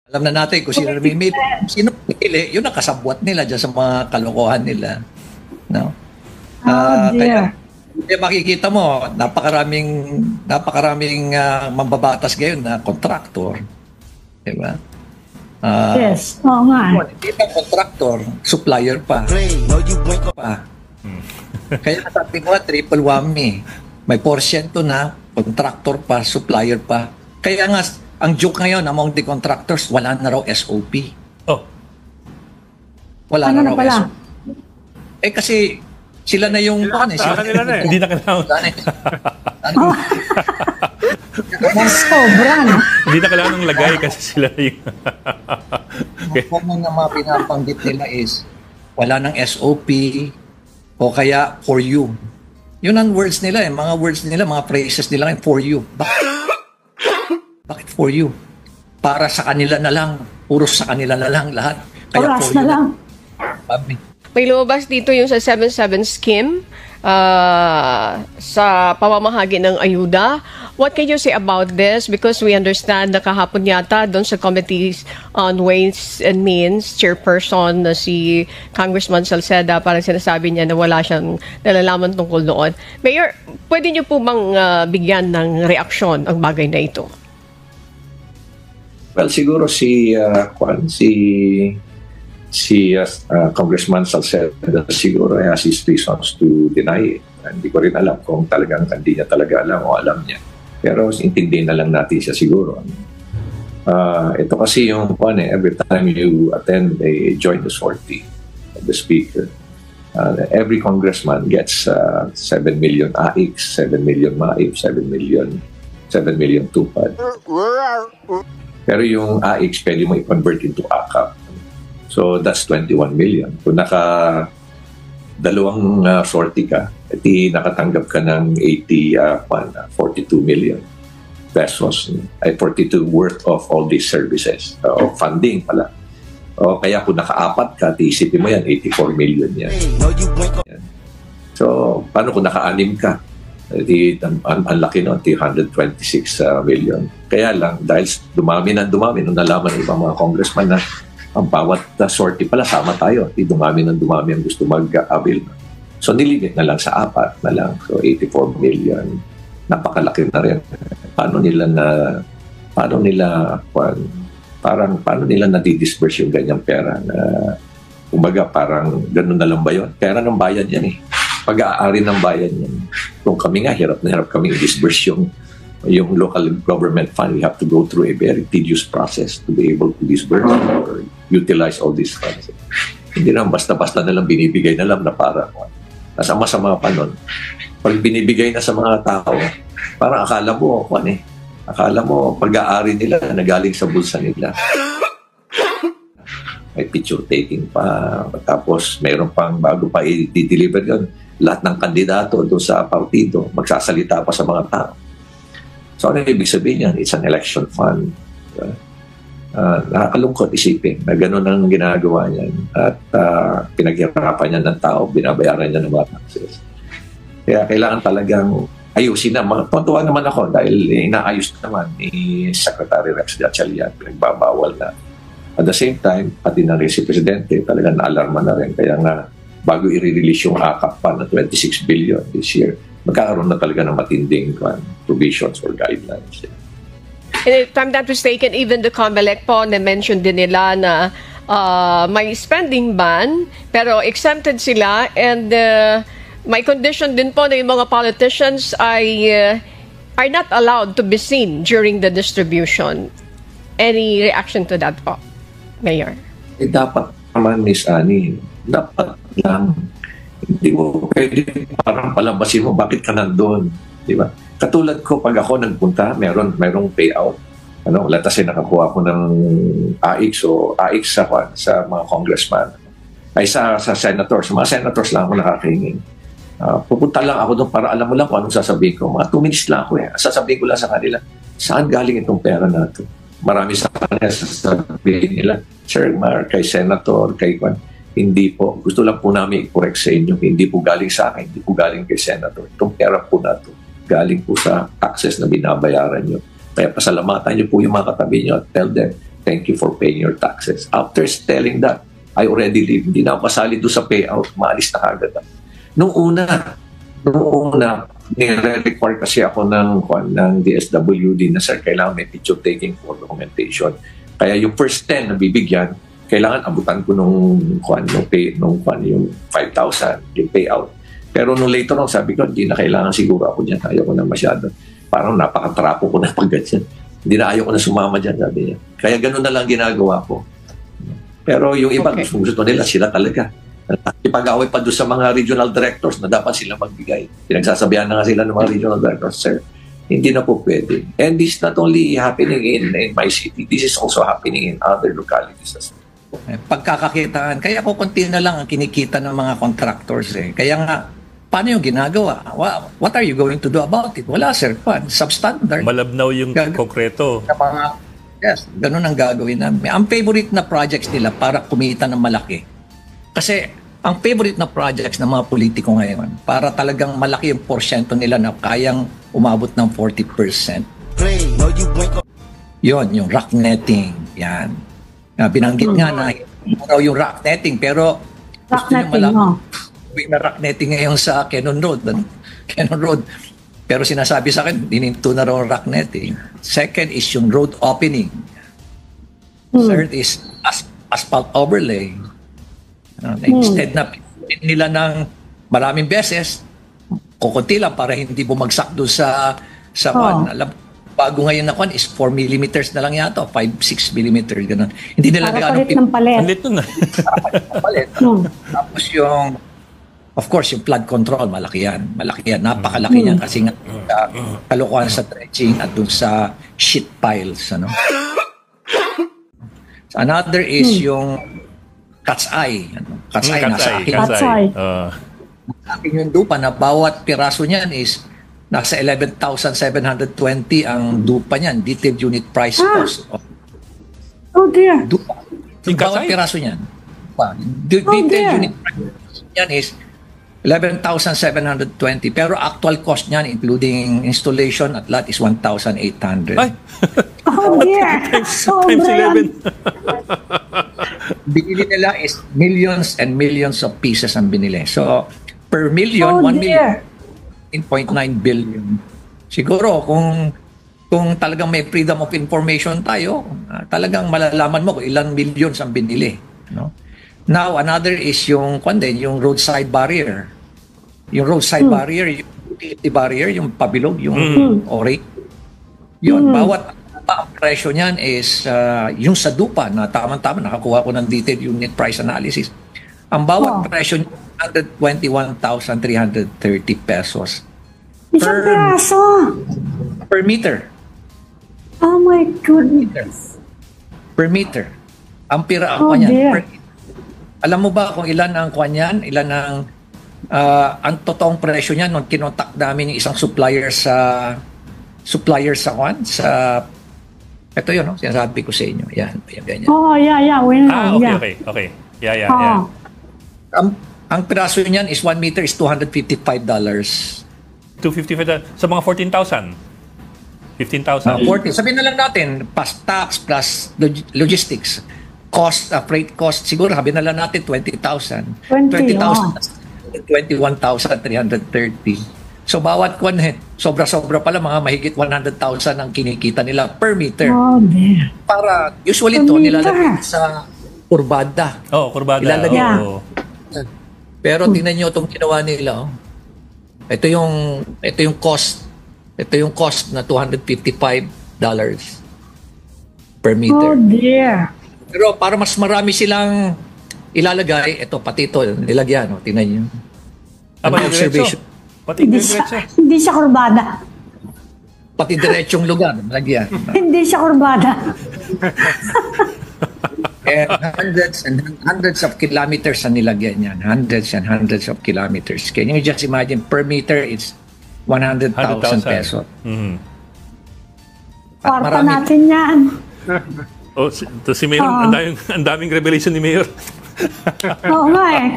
Alam na natin kung sino namimili. Sino pili, yun ang kasabwat nila dyan sa mga kalokohan nila. No? Kaya makikita mo, napakaraming mambabatas ngayon na kontraktor. Diba? Yes, oo nga. Hindi pa kontraktor, supplier pa. Kaya sabi ko, triple whammy. May porsyento na, kontraktor pa, supplier pa. Kaya nga, ang joke ngayon among the contractors, wala na raw SOP. Oh. Wala Ano na na raw pala? SOP. Kasi sila na yung... Hindi na kailangan. Sobra, no? Hindi na kailangan ng lagay kasi sila yung... Ang common na mga pinapanggit nila is wala ng SOP o kaya for you. Yun ang words nila eh. Mga words nila, mga phrases nila for you. Bakit for you? Para sa kanila na lang. Puro sa kanila na lang lahat. Kaya Oras for na you lang. May lumabas dito yung sa 7-7 scheme sa pamamahagi ng ayuda. What can you say about this? Because we understand na kahapon yata doon sa Committee on Ways and Means, chairperson na si Congressman Salceda, parang sinasabi niya na wala siyang nalalaman tungkol doon. Mayor, pwede niyo po bang bigyan ng reaksyon ang bagay na ito? Well, siguro si Congressman Salceda siguro has his reasons to deny it. Hindi ko rin alam kung talagang hindi niya talaga alam o alam niya. Pero intindihin na lang natin siya siguro. Ito kasi yung every time you attend a joint sortie of the speaker, every congressman gets 7 million AIX, 7 million MAIP, 7 million TUPAD. Pero yung AIX pwede mo i-convert into AKAP. So that's 21 million. Kung dalawang sortie ka, nakatanggap ka ng 42 million pesos. Ay 42 worth of all these services. Funding pala. O kaya kung nakaapat ka, isipin mo yan, 84 million yan. So, paano kung naka-anim ka? Ang laki nun, 126 million. Kaya lang, dahil dumami nung nalaman ng ibang mga congressman na ang bawat sortie pala, sama tayo. Dumami ang gusto mag-avail. So, niligit na lang sa apat na lang. So, 84 million. Napakalaki na rin. Paano nila na-disburse yung ganyang pera na kumbaga parang ganun na lang ba yun? Pera ng bayan yan eh. Pag-aari ng bayan yan. Kung kami nga, hirap na hirap kami i-disburse yung local government fund. We have to go through a very tedious process to be able to disburse or utilize all these funds. Hindi naman basta-basta na lang binibigay na lang na para masama pa nun. Pag binibigay na sa mga tao, parang akala mo pag-aari nila na galing sa bulsa nila. May picture taking pa, tapos mayroon pang bago pa i-deliver yun, lahat ng kandidato doon sa partido magsasalita pa sa mga tao. So ano ibig sabihin yan? It's an election fund. Nakakalungkot isipin na gano'n ang ginagawa niyan at pinaghirapan niya ng tao, binabayaran niya ng mga taxes. Kaya kailangan talagang ayusin na. Tuntuan naman ako dahil inaayos naman ni Secretary Rex Gatchalian, pinagbabawal na. At the same time, pati na rin si Presidente, talagang naalarma na rin. Kaya nga, bago i-release yung AKAP pa na 26 billion this year, magkakaroon na talaga ng matinding provisions or guidelines. And if I'm not mistaken, even the COMELEC po, na-mention din nila na may spending ban, pero exempted sila, and may condition din po na yung mga politicians are not allowed to be seen during the distribution. Any reaction to that po, Mayor? Dapat naman, Miss Annie, dapat lang. Hindi mo pwede parang palabasin mo, bakit ka nandun? Di ba? Katulad ko, pag ako nagpunta, mayroong payout. Latas nakakuha ko ng AIX o AIX sa mga congressman. Ay sa senators. Sa mga senators lang ako nakakahingin. Pupunta lang ako doon para alam mo lang kung anong sasabihin ko. Mga 2 minutes lang ako eh. Sasabihin ko lang sa kanila, saan galing itong pera natin? Marami sa kanila sasabihin nila, Sir Mar, kay Senator, kay Juan, hindi po. Gusto lang po namin i-correct sa inyo. Hindi po galing sa akin, hindi po galing kay Senator. Itong pera po na ito, galing po sa taxes na binabayaran nyo. Kaya pasalamatan nyo po yung mga katabi nyo at tell them thank you for paying your taxes. After telling that, I already leave. Hindi na ako kasali doon sa payout. Maalis na kagad ako. Nung una, nire-require kasi ako ng DSWD na, sir, kailangan may picture taking for documentation. Kaya yung first 10 na bibigyan, kailangan abutan ko yung 5,000, yung payout. Pero nung later on, sabi ko, hindi na kailangan siguro ako dyan. Ayaw ko na masyado. Parang napakatrapo ko na pag ganyan. Hindi na ayaw ko na sumama dyan, sabi niya. Kaya ganun na lang ginagawa ko. Pero yung iba, gusto nila, sila talaga. Ipag-away pa doon sa mga regional directors na dapat sila magbigay. Pinagsasabihan na nga sila ng mga regional directors, sir, hindi na po pwede. And this is not only happening in my city, this is also happening in other localities as well. Pagkakakitaan, kaya ko konti na lang ang kinikita ng mga contractors. Kaya nga, paano yung ginagawa? What are you going to do about it? Wala, sir. Substandard. Malabnaw yung konkreto. Yes, ganun ang gagawin namin. Ang favorite na projects nila para kumita ng malaki. Kasi ang favorite na projects ng mga politiko ngayon, para talagang malaki yung porsyento nila na kayang umabot ng 40%. Yon, yung rock netting. Yan. Binanggit nga na yung rock netting, pero Rock netting, na rock netting ngayon sa Cannon Road. Cannon Road. Pero sinasabi sa akin, dininto na raw rock netting. Second is yung road opening. Third is asphalt overlay. Instead na nila ng maraming beses, kukunti lang para hindi bumagsak doon sa alam, bago ngayon na kwan is 4 millimeters na lang yata, 5-6 millimeters, ganun. Hindi nila para palit ng palit. Palit na. palit. Tapos yung of course, yung flood control, malaki yan. Napakalaki yan kasi nga kalukuhan sa dredging at dun sa shit piles. Ano? Another is yung cat's eye. Cat's eye nasa akin. Cat's eye. Sa akin yung dupa na bawat piraso niyan is nasa 11,720 ang dupa niyan. Detailed unit price cost. Oh dear. Dupa. Yung Bawat piraso niyan. Detailed unit price niyan is 11,720 pero actual cost niyan including installation at lahat is 1,800. Ay! Oh dear. Times 11. Binili nila is millions and millions of pieces ang binili. So, per million, 1 dear. million, 8.9 billion. Siguro, kung talagang may freedom of information tayo, talagang malalaman mo kung ilang millions ang binili. No? Now, another is yung roadside barrier. Yung roadside barrier, yung utility barrier, yung pabilog, yung ori. Yun, bawat ang presyo niyan is yung sa dupa na tama-tama, nakakuha ko ng detailed unit price analysis. Ang bawat presyo niya, 121,330 pesos. Isang piraso. Per meter. Oh my goodness. Per meter. Ang pira Oh, niyan. dear. Alam mo ba kung ilan ang kwan yan? Ilan ang totoong presyo niyan nung kinontak namin yung isang supplier sa kwan? Ito yun, no? Sinasabi ko sa inyo. Yan, ganyan. Oh, yeah. We know. Okay. Yeah. Ang piraso niyan is 1 meter is $255. $255 sa mga 14,000. 15,000. 40. Sabihin na lang natin, plus tax, plus logistics. Cost, freight cost, siguro sabihin na lang natin 20,000. 20,000, 21,330. So bawat kwan, sobra-sobra pala, mga mahigit 100,000 ang kinikita nila per meter. Oh, dear. Para, usually ito, nilalagay sa kurbada. Kurbada. Ilalagay. Pero Hmm. tingnan nyo itong ginawa nila. Ito yung cost. Ito yung cost na $255 per meter. Oh, dear. Pero para mas marami silang ilalagay, ito pati ito, nilagyan. Tingnan nyo. Observation. Pati diretso. Hindi siya kurbada. Pati diretsong lugar, nilagyan. Hindi siya kurbada. And hundreds of kilometers ang nilagyan yan. Hundreds and hundreds of kilometers. Can you just imagine, per meter, it's 100,000 pesos. Kwarta natin yan. Si Mayor, ang daming revelation ni Mayor. Oo nga eh.